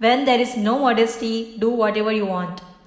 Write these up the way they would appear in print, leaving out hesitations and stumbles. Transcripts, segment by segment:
When there is no modesty, do whatever you want।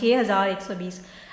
6120।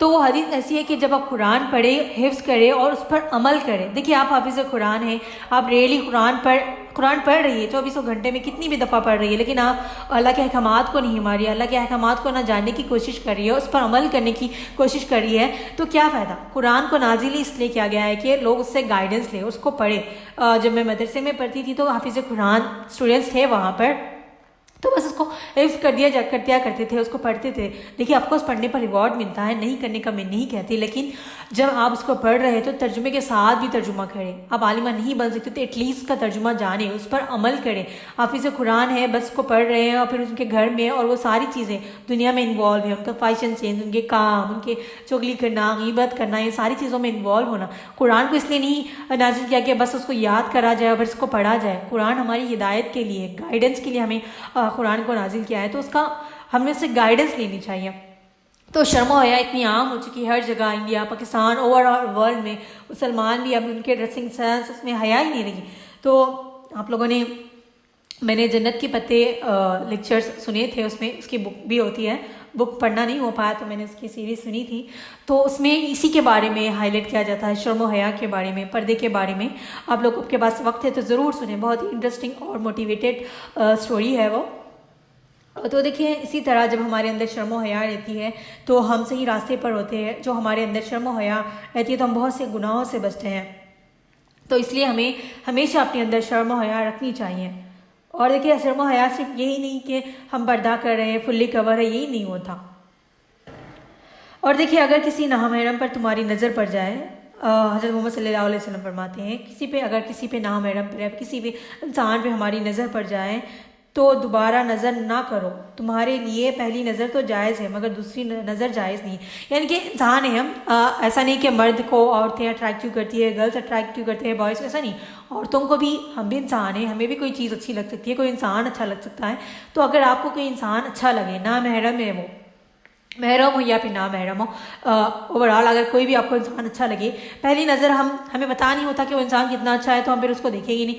تو وہ حدیث ایسی ہے کہ جب آپ قرآن پڑھیں، حفظ کریں اور اس پر عمل کریں. دیکھیے آپ حافظ قرآن ہیں، آپ ریئلی قرآن پڑھ رہی ہے 24 گھنٹے میں کتنی بھی دفعہ پڑھ رہی ہے، لیکن آپ اللہ کے احکامات کو نہیں ماری، اللہ کے احکامات کو نہ جاننے کی کوشش کر رہی ہے، اس پر عمل کرنے کی کوشش کر رہی ہے، تو کیا فائدہ؟ قرآن کو نازل اس لیے کیا گیا ہے کہ لوگ اس سے گائیڈنس لیں، اس کو پڑھیں. جب میں مدرسے میں پڑھتی تھی تو حافظ قرآن اسٹوڈنٹس تھے وہاں پر، تو بس اس کو حفظ کر دیا کرتے تھے، اس کو پڑھتے تھے. دیکھیے آپ کو اس پڑھنے پر ریوارڈ ملتا ہے، نہیں کرنے کا میں نہیں کہتی، لیکن جب آپ اس کو پڑھ رہے ہیں تو ترجمے کے ساتھ بھی ترجمہ کریں. آپ عالمہ نہیں بن سکتے تو ایٹ لیسٹ کا ترجمہ جانیں، اس پر عمل کریں. حافظ قرآن ہے، بس کو پڑھ رہے ہیں اور پھر ان کے گھر میں اور وہ ساری چیزیں دنیا میں انوالو ہیں، ان کا فیشن سینس، ان کے کام، ان کے چغلی کرنا، غیبت کرنا، یہ ساری چیزوں میں انوالو ہونا. قرآن کو اس لیے نہیں نازل کیا کہ بس اس کو یاد کرا جائے اور بس اس کو پڑھا جائے. قرآن ہماری ہدایت کے لیے، گائیڈنس کے لیے ہمیں قرآن کو نازل کیا ہے، تو اس کا ہمیں اس سے گائیڈنس لینی چاہیے. تو شرم و حیا اتنی عام ہو چکی ہے ہر جگہ، India, Pakistan, over all world میں. مسلمان بھی اب ان کے ڈریسنگ سینس اس میں حیا ہی نہیں رہی. تو آپ لوگوں نے، میں نے جنت کے پتے لیکچرز سنے تھے، اس میں اس کی بک بھی ہوتی ہے، بک پڑھنا نہیں ہو پایا تو میں نے اس کی سیریز سنی تھی. تو اس میں اسی کے بارے میں ہائی لائٹ کیا جاتا ہے، شرم و حیا کے بارے میں، پردے کے بارے میں. آپ لوگوں کے پاس وقت ہے تو ضرور سنیں، بہت ہی انٹرسٹنگ اور موٹیویٹیڈ اسٹوری ہے وہ. تو دیکھیں اسی طرح جب ہمارے اندر شرم و حیا رہتی ہے تو ہم صحیح راستے پر ہوتے ہیں. جو ہمارے اندر شرم و حیا رہتی ہے تو ہم بہت سے گناہوں سے بچتے ہیں. تو اس لیے ہمیں ہمیشہ اپنے اندر شرم و حیا رکھنی چاہیے. اور دیکھیے شرم و حیا صرف یہی نہیں کہ ہم پردہ کر رہے ہیں، فلی کور ہے، یہی نہیں ہوتا. اور دیکھیے اگر کسی نامحرم پر تمہاری نظر پڑ جائے، حضرت محمد صلی اللہ علیہ وسلم فرماتے ہیں اگر کسی پہ نامحرم پر، کسی بھی انسان پہ ہماری نظر پڑ جائے تو دوبارہ نظر نہ کرو. تمہارے لیے پہلی نظر تو جائز ہے مگر دوسری نظر جائز نہیں. یعنی کہ انسان ہے ہم، ایسا نہیں کہ مرد کو عورتیں اٹریکٹیو کرتی ہے، گرلس اٹریکٹیو کرتے ہیں بوائز، ایسا نہیں. عورتوں کو بھی، ہم بھی انسان ہیں، ہمیں بھی کوئی چیز اچھی لگ سکتی ہے، کوئی انسان اچھا لگ سکتا ہے. تو اگر آپ کو کوئی انسان اچھا لگے، نامحرم ہے وہ، محرم ہو یا پھر نامحرم ہو، اوور آل اگر کوئی بھی آپ کو انسان اچھا لگے، پہلی نظر ہمیں پتہ نہیں ہوتا کہ وہ انسان کتنا اچھا ہے، تو ہم پھر اس کو دیکھیں گے نہیں.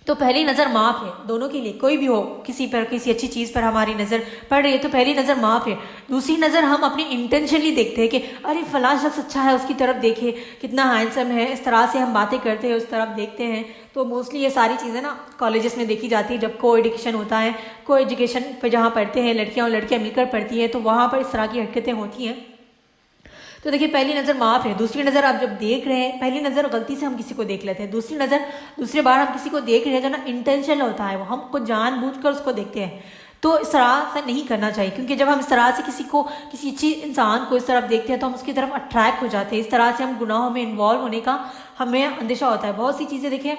تو پہلی نظر معاف ہے دونوں کے لیے، کوئی بھی ہو، کسی پر، کسی اچھی چیز پر ہماری نظر پڑ رہی ہے تو پہلی نظر معاف ہے. دوسری نظر ہم اپنی انٹینشنلی دیکھتے ہیں کہ ارے فلاں شخص اچھا ہے، اس کی طرف دیکھے، کتنا ہینڈسم ہے، اس طرح سے ہم باتیں کرتے ہیں، اس طرف دیکھتے ہیں. تو موسٹلی یہ ساری چیزیں نا کالجز میں دیکھی جاتی ہے، جب کو ایڈوکیشن ہوتا ہے، کو ایجوکیشن پہ جہاں پڑھتے ہیں لڑکیاں اور لڑکیاں مل کر پڑھتی ہیں، تو وہاں پر اس طرح کی حرکتیں ہوتی ہیں. تو دیکھیے پہلی نظر معاف ہے. دوسری نظر آپ جب دیکھ رہے ہیں، پہلی نظر غلطی سے ہم کسی کو دیکھ لیتے ہیں، دوسری بار ہم کسی کو دیکھ رہے ہیں جو نا انٹینشنل ہوتا ہے، وہ ہم کو جان بوجھ کر اس کو دیکھتے ہیں. تو اس طرح سے نہیں کرنا چاہیے، کیونکہ جب ہم اس طرح سے کسی اچھی انسان کو اس طرف دیکھتے ہیں تو ہم اس کی طرف اٹریکٹ ہو جاتے ہیں. اس طرح سے ہم گناہوں میں انوالو ہونے کا ہمیں اندیشہ ہوتا ہے. بہت سی چیزیں دیکھیں،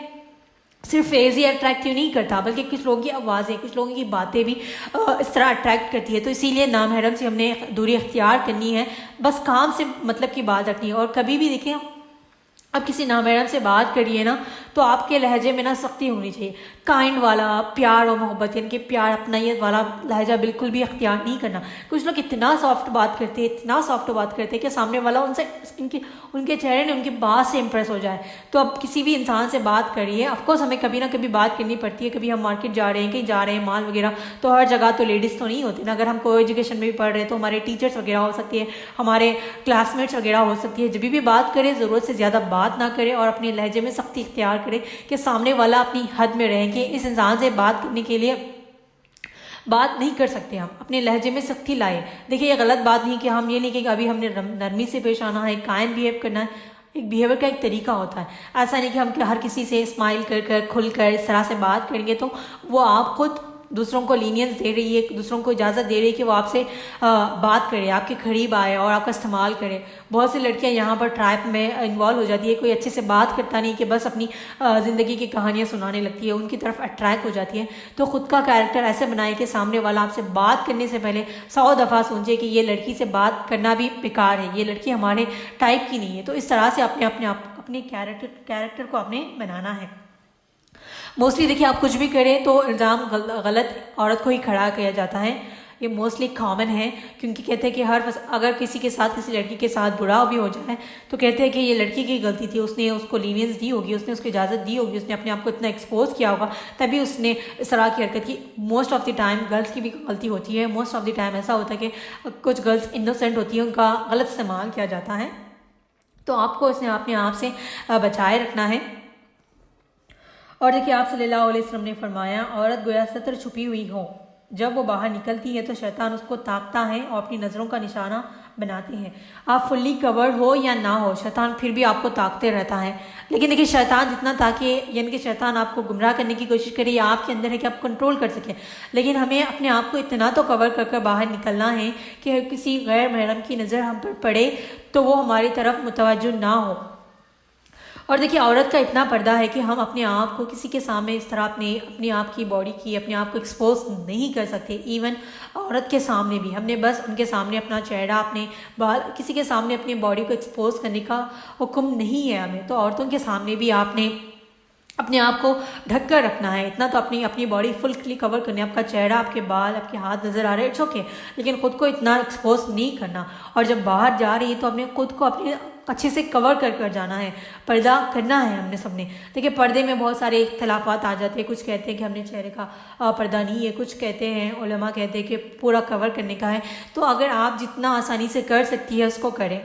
صرف فیز ہی اٹریکٹیو نہیں کرتا، بلکہ کچھ لوگوں کی آوازیں، کچھ لوگوں کی باتیں بھی اس طرح اٹریکٹ کرتی ہے. تو اسی لیے نامحرم سے ہم نے دوری اختیار کرنی ہے، بس کام سے مطلب کی بات رکھنی ہے. اور کبھی بھی دیکھیں اب کسی نامحرم سے بات کریے نا تو آپ کے لہجے میں نا سختی ہونی چاہیے، کائنڈ والا، پیار و محبت، یعنی کہ پیار اپنائیت والا لہجہ بالکل بھی اختیار نہیں کرنا. کچھ لوگ اتنا سافٹ بات کرتے ہیں کہ سامنے والا ان کے چہرے نے ان کی بات سے امپریس ہو جائے. تو اب کسی بھی انسان سے بات کریے، آف کورس ہمیں کبھی نہ کبھی بات کرنی پڑتی ہے. کبھی ہم مارکیٹ جا رہے ہیں، کہیں جا رہے ہیں، مال وغیرہ، تو ہر جگہ تو لیڈیز تو نہیں ہوتی نا. اگر ہم کو ایجوکیشن میں بھی پڑھ رہے ہیں تو ہمارے ٹیچرس وغیرہ ہو سکتی ہے، ہمارے کلاس میٹس وغیرہ ہو سکتی ہے. جب بھی بات کرے ضرورت سے زیادہ بات نہ کرے اور اپنے لہجے میں سختی اختیار کرے کہ سامنے والا اپنی حد میں رہیں کہ اس انسان سے بات کرنے کے لیے بات نہیں کر سکتے، ہم اپنے لہجے میں سختی لائے. دیکھیے یہ غلط بات نہیں کہ ہم یہ نہیں کہ ابھی ہم نے نرمی سے پیش آنا ہے، کائنڈ بیہیو کرنا ہے. ایک بیہیویئر کا ایک طریقہ ہوتا ہے. ایسا نہیں کہ ہم ہر کسی سے اسمائل کر کھل کر اس طرح سے بات کریں گے تو وہ آپ خود دوسروں کو لینینس دے رہی ہے، دوسروں کو اجازت دے رہی ہے کہ وہ آپ سے بات کرے، آپ کے قریب آئے اور آپ کا استعمال کرے. بہت سی لڑکیاں یہاں پر ٹرائپ میں انوالو ہو جاتی ہے، کوئی اچھے سے بات کرتا نہیں کہ بس اپنی زندگی کی کہانیاں سنانے لگتی ہے، ان کی طرف اٹریکٹ ہو جاتی ہے. تو خود کا کیریکٹر ایسے بنائے کہ سامنے والا آپ سے بات کرنے سے پہلے 100 دفعہ سوچے کہ یہ لڑکی سے بات کرنا بھی بیکار ہے، یہ لڑکی ہمارے ٹائپ کی نہیں ہے. تو اس طرح سے اپنے کیریکٹر کو اپنے بنانا ہے. موسٹلی دیکھیے آپ کچھ بھی کریں تو الزام غلط عورت کو ہی کھڑا کیا جاتا ہے. یہ موسٹلی کامن ہے، کیونکہ کہتے ہیں کہ اگر کسی کے ساتھ کسی لڑکی کے ساتھ برا بھی ہو جائے تو کہتے ہیں کہ یہ لڑکی کی غلطی تھی، اس نے اس کو لینینس دی ہوگی، اس نے اس کو اجازت دی ہوگی، اس نے اپنے آپ کو اتنا ایکسپوز کیا ہوگا تبھی اس نے اس طرح کی حرکت کی۔ Most of the time girls کی بھی غلطی ہوتی ہے، موسٹ آف دی ٹائم ایسا ہوتا ہے کہ کچھ گرلس انوسینٹ ہوتی ہیں، ان کا غلط استعمال کیا جاتا ہے، تو آپ کو اس نے اپنے آپ سے بچائے رکھنا ہے۔ اور دیکھیے آپ صلی اللہ علیہ وسلم نے فرمایا عورت گویا ستر چھپی ہوئی ہو، جب وہ باہر نکلتی ہے تو شیطان اس کو تاکتا ہے اور اپنی نظروں کا نشانہ بناتے ہیں۔ آپ فلی کورڈ ہو یا نہ ہو، شیطان پھر بھی آپ کو تاکتے رہتا ہے، لیکن دیکھیے شیطان جتنا تاکے، یعنی کہ شیطان آپ کو گمراہ کرنے کی کوشش کرے یا آپ کے اندر ہے کہ آپ کنٹرول کر سکیں، لیکن ہمیں اپنے آپ کو اتنا تو کور کر کر باہر نکلنا ہے کہ کسی غیر محرم کی نظر ہم پر پڑے تو وہ ہماری طرف متوجہ نہ ہو۔ اور دیکھیے عورت کا اتنا پردہ ہے کہ ہم اپنے آپ کو کسی کے سامنے اس طرح اپنی آپ کی باڈی کی اپنے آپ کو ایکسپوز نہیں کر سکتے، ایون عورت کے سامنے بھی ہم نے بس ان کے سامنے اپنا چہرہ، اپنے بال، کسی کے سامنے اپنی باڈی کو ایکسپوز کرنے کا حکم نہیں ہے ہمیں، تو عورتوں کے سامنے بھی آپ نے اپنے آپ کو ڈھک کر رکھنا ہے، اتنا تو اپنی باڈی فلی کور کرنی ہے، آپ کا چہرہ، آپ کے بال، آپ کے ہاتھ نظر آ رہے ہیں، اٹس اوکے، لیکن خود کو اتنا ایکسپوز نہیں کرنا۔ اور جب باہر جا رہی ہے تو اپنے خود کو اپنے اچھے سے کور کر جانا ہے، پردہ کرنا ہے ہم نے سب نے۔ دیکھیے پردے میں بہت سارے اختلافات آ جاتے ہیں، کچھ کہتے ہیں کہ ہم نے چہرے کا پردہ نہیں ہے، کچھ کہتے ہیں، علماء کہتے ہیں کہ پورا کور کرنے کا ہے، تو اگر آپ جتنا آسانی سے کر سکتی ہے اس کو کریں،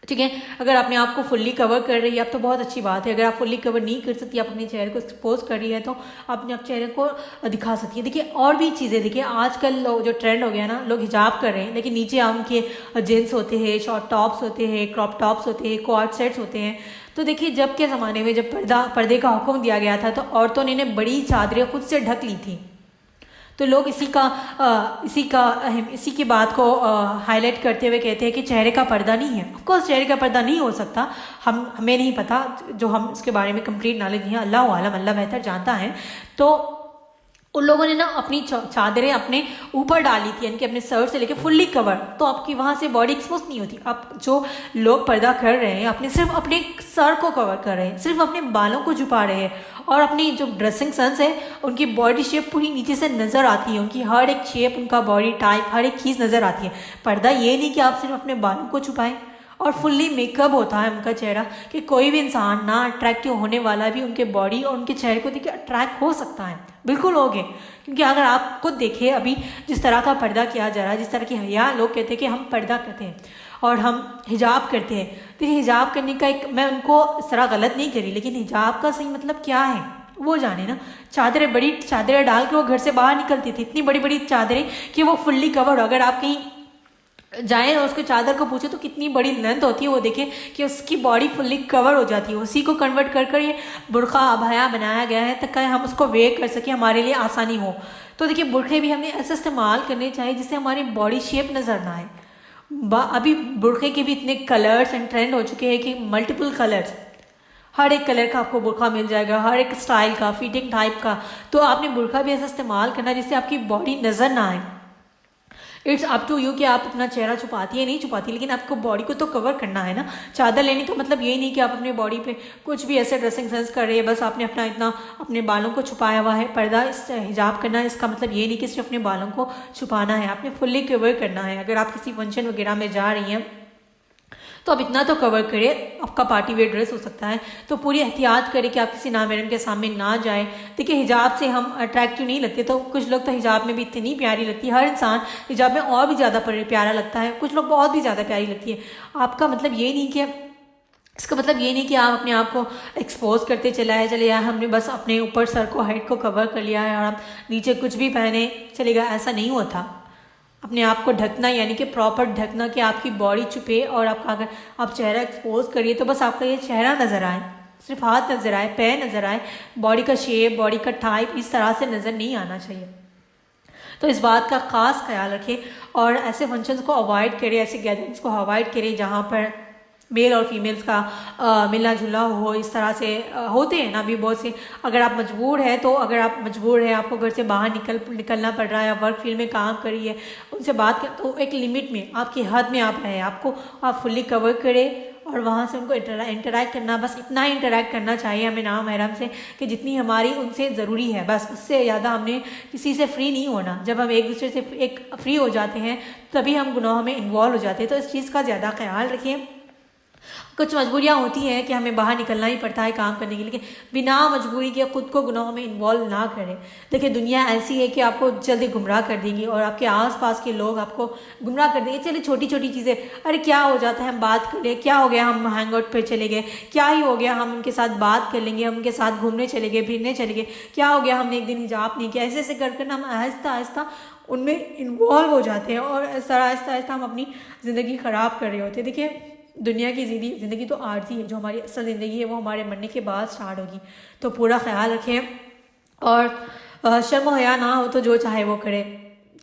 ٹھیک ہے۔ اگر اپنے آپ کو فلی کور کر رہی ہے اب تو بہت اچھی بات ہے، اگر آپ فلی کور نہیں کر سکتی، آپ اپنے چہرے کو ایکسپوز کر رہی ہے تو آپ اپنے چہرے کو دکھا سکتی ہے۔ دیکھیے اور بھی چیزیں، دیکھیے آج کل لوگ جو ٹرینڈ ہو گیا نا، لوگ حجاب کر رہے ہیں لیکن نیچے ان کے جینس ہوتے ہیں، شارٹ ٹاپس ہوتے ہیں، کراپ ٹاپس ہوتے ہیں، کوارڈ سیٹس ہوتے ہیں۔ تو دیکھیے جب کے زمانے میں جب پردے کا حکم دیا گیا تھا تو عورتوں نے بڑی چادریں خود سے ڈھک لی تھیں، تو لوگ اسی کی بات کو ہائی لائٹ کرتے ہوئے کہتے ہیں کہ چہرے کا پردہ نہیں ہے۔ آف کورس چہرے کا پردہ نہیں ہو سکتا، ہمیں نہیں پتہ، جو ہم اس کے بارے میں کمپلیٹ نالج نہیں ہے، اللہ عالم، اللہ بہتر جانتا ہے۔ تو ان لوگوں نے اپنی چادریں اپنے اوپر ڈالی تھی، یعنی کہ اپنے سر سے لے کے فلی کور، تو آپ کی وہاں سے باڈی ایکسپوز نہیں ہوتی۔ اب جو لوگ پردہ کر رہے ہیں صرف اپنے سر کو کور کر رہے ہیں، صرف اپنے بالوں کو چھپا رہے ہیں، اور اپنی جو ڈریسنگ سینس ہے ان کی باڈی شیپ پوری نیچے سے نظر آتی ہے، ان کی ہر ایک شیپ، ان کا باڈی ٹائپ، ہر ایک چیز نظر آتی ہے۔ پردہ یہ نہیں کہ آپ صرف اپنے بالوں کو چھپائیں، اور فلی میک اپ ہوتا ہے ان کا چہرہ، کہ کوئی بھی انسان نہ اٹریکٹیو ہونے والا بھی ان کے باڈی اور ان کے چہرے کو دیکھ کے اٹریکٹ ہو سکتا ہے، بالکل ہوگے۔ کیونکہ اگر آپ خود دیکھیں ابھی جس طرح کا پردہ کیا جا رہا ہے، جس طرح کی حیا، لوگ کہتے ہیں کہ ہم پردہ کرتے ہیں اور ہم حجاب کرتے ہیں، دیکھیے حجاب کرنے کا میں ان کو اس طرح غلط نہیں کری، لیکن حجاب کا صحیح مطلب کیا ہے وہ جانے نا۔ بڑی چادریں ڈال کے وہ گھر سے باہر نکلتی تھی، اتنی بڑی بڑی چادریں کہ وہ فلی کور ہو۔ اگر آپ کہیں جائیں اور اس کے چادر کو پوچھیں تو کتنی بڑی لینتھ ہوتی ہے، وہ دیکھیں کہ اس کی باڈی فلی کور ہو جاتی ہے، اسی کو کنورٹ کر یہ برقع ابایا بنایا گیا ہے تاکہ ہم اس کو ویئر کر سکیں، ہمارے لیے آسانی ہو۔ تو دیکھیے برقعے بھی ہمیں ایسے استعمال کرنے چاہیے جس سے ہماری باڈی شیپ نظر نہ آئے۔ ابھی برقعے کے بھی اتنے کلرز اینڈ ٹرینڈ ہو چکے ہیں کہ ملٹیپل کلرز، ہر ایک کلر کا آپ کو برقعہ مل جائے گا، ہر ایک اسٹائل کا، فٹنگ ٹائپ کا، تو آپ نے برقعہ بھی ایسا استعمال کرنا جس سے آپ کی باڈی نظر نہ آئے۔ اٹس اپ ٹو یو کہ آپ اپنا چہرہ چھپاتی ہے نہیں چھپاتی، لیکن آپ کو باڈی کو تو کور کرنا ہے نا۔ چادر لینے کا مطلب یہی نہیں کہ آپ اپنے باڈی پہ کچھ بھی ایسے ڈریسنگ سینس کر رہے ہیں، بس آپ نے اپنے بالوں کو چھپایا ہوا ہے۔ پردہ حجاب کرنا اس کا مطلب یہ نہیں کہ صرف اپنے بالوں کو چھپانا ہے، آپ نے فلی کور کرنا ہے۔ اگر آپ کسی فنکشن وغیرہ میں جا رہی ہیں تو اب اتنا تو کور کرے، آپ کا پارٹی ویئر ڈریس ہو سکتا ہے، تو پوری احتیاط کرے کہ آپ کسی نامحرم کے سامنے نہ جائیں۔ دیکھیے حجاب سے ہم اٹریکٹیو نہیں لگتے، تو کچھ لوگ تو حجاب میں بھی اتنی پیاری لگتی ہے، ہر انسان حجاب میں اور بھی زیادہ پیارا لگتا ہے، کچھ لوگ بہت بھی زیادہ پیاری لگتی ہے۔ آپ کا مطلب یہ نہیں کہ اس کا مطلب یہ نہیں کہ آپ اپنے آپ کو ایکسپوز کرتے چلے جائے، ہم نے بس اپنے اوپر سر کو، ہیڈ کو کور کر لیا ہے اور آپ نیچے کچھ بھی پہنے چلے گا، ایسا نہیں ہوتا۔ اپنے آپ کو ڈھکنا یعنی کہ پراپر ڈھکنا کہ آپ کی باڈی چھپے، اور اگر آپ چہرہ ایکسپوز کریے تو بس آپ کا یہ چہرہ نظر آئے، صرف ہاتھ نظر آئے، پیر نظر آئے، باڈی کا شیپ، باڈی کا ٹائپ اس طرح سے نظر نہیں آنا چاہیے۔ تو اس بات کا خاص خیال رکھیں اور ایسے فنکشنز کو اوائڈ کریں، ایسے گیدرنگس کو اوائڈ کریں جہاں پر میل اور فیمیلز کا ملنا جلنا ہو۔ اس طرح سے ہوتے ہیں نا ابھی بہت سے، اگر آپ مجبور ہیں آپ کو گھر سے باہر نکلنا پڑ رہا ہے، آپ ورک فیلڈ میں کام کریے، ان سے بات کریں تو ایک لمٹ میں، آپ کی حد میں آپ رہیں، آپ فلی کور کریں اور وہاں سے ان کو انٹریکٹ کرنا، بس اتنا ہی انٹریکٹ کرنا چاہیے ہمیں نامحرم سے کہ جتنی ہماری ان سے ضروری ہے، بس اس سے زیادہ ہم نے کسی سے فری نہیں ہونا۔ جب ہم ایک دوسرے سے فری ہو جاتے ہیں تبھی ہم گناہوں میں انوالو ہو جاتے ہیں، تو اس چیز کا زیادہ خیال رکھیں۔ کچھ مجبوریاں ہوتی ہیں کہ ہمیں باہر نکلنا ہی پڑتا ہے کام کرنے کے لیے، لیکن بنا مجبوری کے خود کو گناہوں میں انوالو نہ کریں۔ دیکھیں دنیا ایسی ہے کہ آپ کو جلدی گمراہ کر دیں گی اور آپ کے آس پاس کے لوگ آپ کو گمراہ کر دیں گے۔ چلیے چھوٹی چھوٹی چیزیں، ارے کیا ہو جاتا ہے ہم بات کر لیں، کیا ہو گیا ہم ہینگ آؤٹ پہ چلے گئے، کیا ہی ہو گیا ہم ان کے ساتھ بات کر لیں گے، ہم ان کے ساتھ گھومنے چلے گئے، پھرنے چلے گئے، کیا ہو گیا ہم نے ایک دن حجاب نہیں کیا، ایسے ایسے کر کر ہم آہستہ آہستہ ان میں انوالو ہو جاتے ہیں اور اس طرح آہستہ آہستہ ہم اپنی زندگی خراب کر رہے ہوتے ہیں۔ دیکھیے دنیا کی زندگی تو عارضی ہے، جو ہماری اصل زندگی ہے وہ ہمارے مرنے کے بعد سٹارٹ ہوگی، تو پورا خیال رکھیں اور شرم و حیا نہ ہو تو جو چاہے وہ کرے۔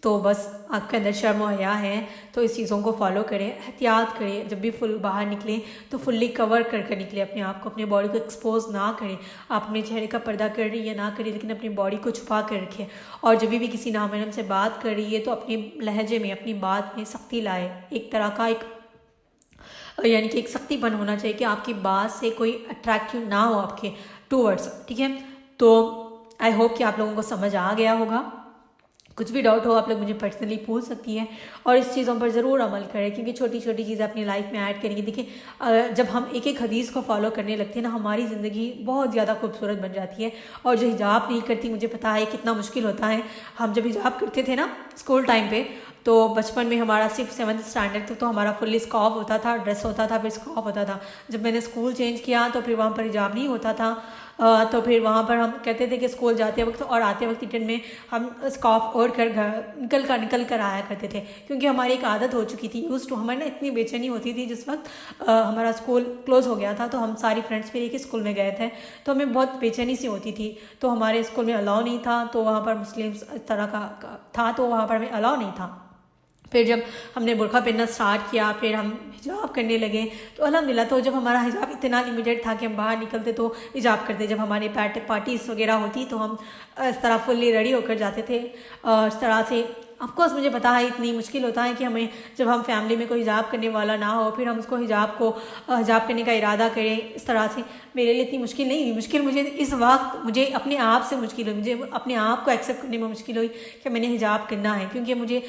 تو بس آپ کے اندر شرم و حیا ہے تو اس چیزوں کو فالو کریں، احتیاط کریں، جب بھی باہر نکلیں تو فلی کور کر کر نکلیں، اپنے آپ کو، اپنے باڈی کو ایکسپوز نہ کریں۔ آپ اپنے چہرے کا پردہ کر رہی ہے یا نہ کریں، لیکن اپنی باڈی کو چھپا کر رکھیں، اور جب بھی کسی نامحرم سے بات کر رہی ہے تو اپنے لہجے میں، اپنی بات میں سختی لائے، ایک طرح کا یعنی کہ ایک سختی پن ہونا چاہیے کہ آپ کی بات سے کوئی اٹریکٹیو نہ ہو آپ کے ٹوورڈس، ٹھیک ہے؟ تو آئی ہوپ کہ آپ لوگوں کو سمجھ آ گیا ہوگا۔ کچھ بھی ڈاؤٹ ہو آپ لوگ مجھے پرسنلی پوچھ سکتی ہیں، اور اس چیزوں پر ضرور عمل کریں کیونکہ چھوٹی چھوٹی چیزیں اپنی لائف میں ایڈ کریں گی۔ دیکھیں جب ہم ایک ایک حدیث کو فالو کرنے لگتے ہیں نا، ہماری زندگی بہت زیادہ خوبصورت بن جاتی ہے۔ اور جو حجاب نہیں کرتی، مجھے پتا ہے کتنا مشکل ہوتا ہے۔ ہم جب حجاب کرتے تھے نا اسکول ٹائم پہ، تو بچپن میں ہمارا صرف 7th اسٹینڈرڈ تک تو ہمارا فلی اسکارف ہوتا تھا، ڈریس ہوتا تھا، پھر اسکارف ہوتا تھا۔ جب میں نے اسکول چینج کیا تو پھر وہاں پر حجاب نہیں ہوتا تھا، تو پھر وہاں پر ہم کہتے تھے کہ اسکول جاتے وقت اور آتے وقت ریٹرن میں ہم اسکارف اوڑھ کر گھر نکل کر آیا کرتے تھے، کیونکہ ہماری ایک عادت ہو چکی تھی، یوز ٹو۔ ہمارے نا اتنی بے چینی ہوتی تھی جس وقت ہمارا اسکول کلوز ہو گیا تھا، تو ہم ساری فرینڈس پھر ایک ہی اسکول میں گئے تھے، تو ہمیں بہت بے چینی سی ہوتی تھی۔ تو ہمارے اسکول میں الاؤ نہیں تھا، تو وہاں پر مسلمس اس طرح کا تھا، تو وہاں پر ہمیں الاؤ نہیں تھا۔ پھر جب ہم نے برقع پہننا سٹارٹ کیا، پھر ہم حجاب کرنے لگے، تو الحمدللہ تو جب ہمارا حجاب اتنا لمیٹڈ تھا کہ ہم باہر نکلتے تو حجاب کرتے، جب ہماری پارٹیز وغیرہ ہوتی تو ہم اس طرح فلی ریڈی ہو کر جاتے تھے، اور اس طرح سے آف کورس مجھے پتا ہے اتنی مشکل ہوتا ہے کہ ہمیں جب ہم فیملی میں کوئی حجاب کرنے والا نہ ہو، پھر ہم اس کو حجاب کرنے کا ارادہ کریں اس طرح سے، میرے لیے اتنی مشکل نہیں ہوئی۔ مشکل مجھے اس وقت مجھے اپنے آپ سے مشکل ہوئی، مجھے اپنے آپ کو ایکسیپٹ کرنے میں مشکل ہوئی کہ میں نے حجاب کرنا ہے، کیونکہ مجھے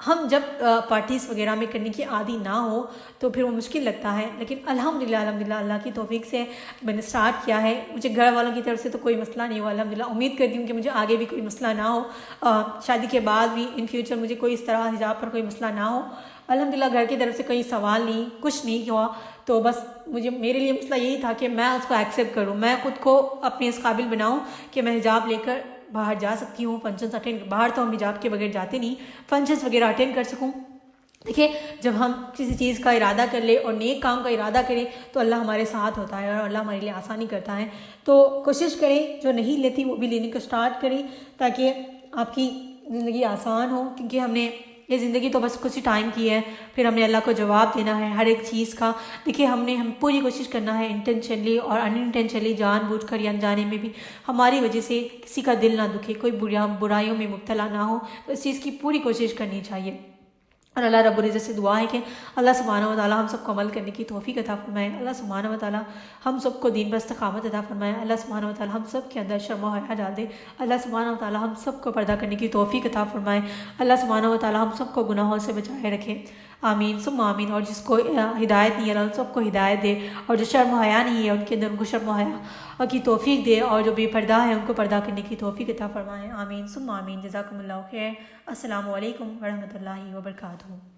ہم جب پارٹیز وغیرہ میں کرنے کی عادی نہ ہو تو پھر وہ مشکل لگتا ہے، لیکن الحمدللہ اللہ کی توفیق سے میں نے سٹارٹ کیا ہے۔ مجھے گھر والوں کی طرف سے تو کوئی مسئلہ نہیں ہوا الحمدللہ، امید کرتی ہوں کہ مجھے آگے بھی کوئی مسئلہ نہ ہو، شادی کے بعد بھی ان فیوچر مجھے کوئی اس طرح حجاب پر کوئی مسئلہ نہ ہو الحمدللہ۔ گھر کی طرف سے کوئی سوال نہیں، کچھ نہیں ہوا، تو بس میرے لیے مسئلہ یہی تھا کہ میں اس کو ایکسیپٹ کروں، میں خود کو اپنے اس قابل بناؤں کہ میں حجاب لے کر باہر جا سکتی ہوں، فنکشنز اٹینڈ، باہر تو ہم حجاب کے بغیر جاتے نہیں، فنکشنز وغیرہ اٹینڈ کر سکوں۔ دیکھیے جب ہم کسی چیز کا ارادہ کر لیں اور نیک کام کا ارادہ کریں تو اللہ ہمارے ساتھ ہوتا ہے اور اللہ ہمارے لیے آسانی کرتا ہے۔ تو کوشش کریں جو نہیں لیتی وہ بھی لینے کو سٹارٹ کریں تاکہ آپ کی زندگی آسان ہو، کیونکہ ہم نے یہ زندگی تو بس کچھ ہی ٹائم کی ہے، پھر ہم نے اللہ کو جواب دینا ہے ہر ایک چیز کا۔ دیکھیے ہم پوری کوشش کرنا ہے انٹینشنلی اور ان انٹینشنلی، جان بوجھ کر یا انجانے میں بھی، ہماری وجہ سے کسی کا دل نہ دکھے، کوئی برائیوں میں مبتلا نہ ہو، تو اس چیز کی پوری کوشش کرنی چاہیے۔ اور اللہ رب العزت سے دعا ہے کہ اللہ سبحانہ و تعالی ہم سب کو عمل کرنے کی توفیق عطا فرمائے، اللہ سبحانہ و تعالی ہم سب کو دین پر استقامت عطا فرمائے، اللہ سبحانہ و تعالی ہم سب کے اندر شرم و حیا ڈال دے، اللہ سبحانہ و تعالی ہم سب کو پردہ کرنے کی توفیق عطا فرمائے، اللہ سبحانہ و تعالی ہم سب کو گناہوں سے بچائے رکھے، آمین ثم آمین۔ اور جس کو ہدایت نہیں ہے اللہ ان سب کو ہدایت دے، اور جو شرم و حیا نہیں ہے ان کے اندر ان کو شرم و حیا کی توفیق دے، اور جو بے پردہ ہے ان کو پردہ کرنے کی توفیق عطا فرمائے، آمین ثم آمین۔ جزاکم اللہ خیر، السلام علیکم ورحمۃ اللہ وبرکاتہ۔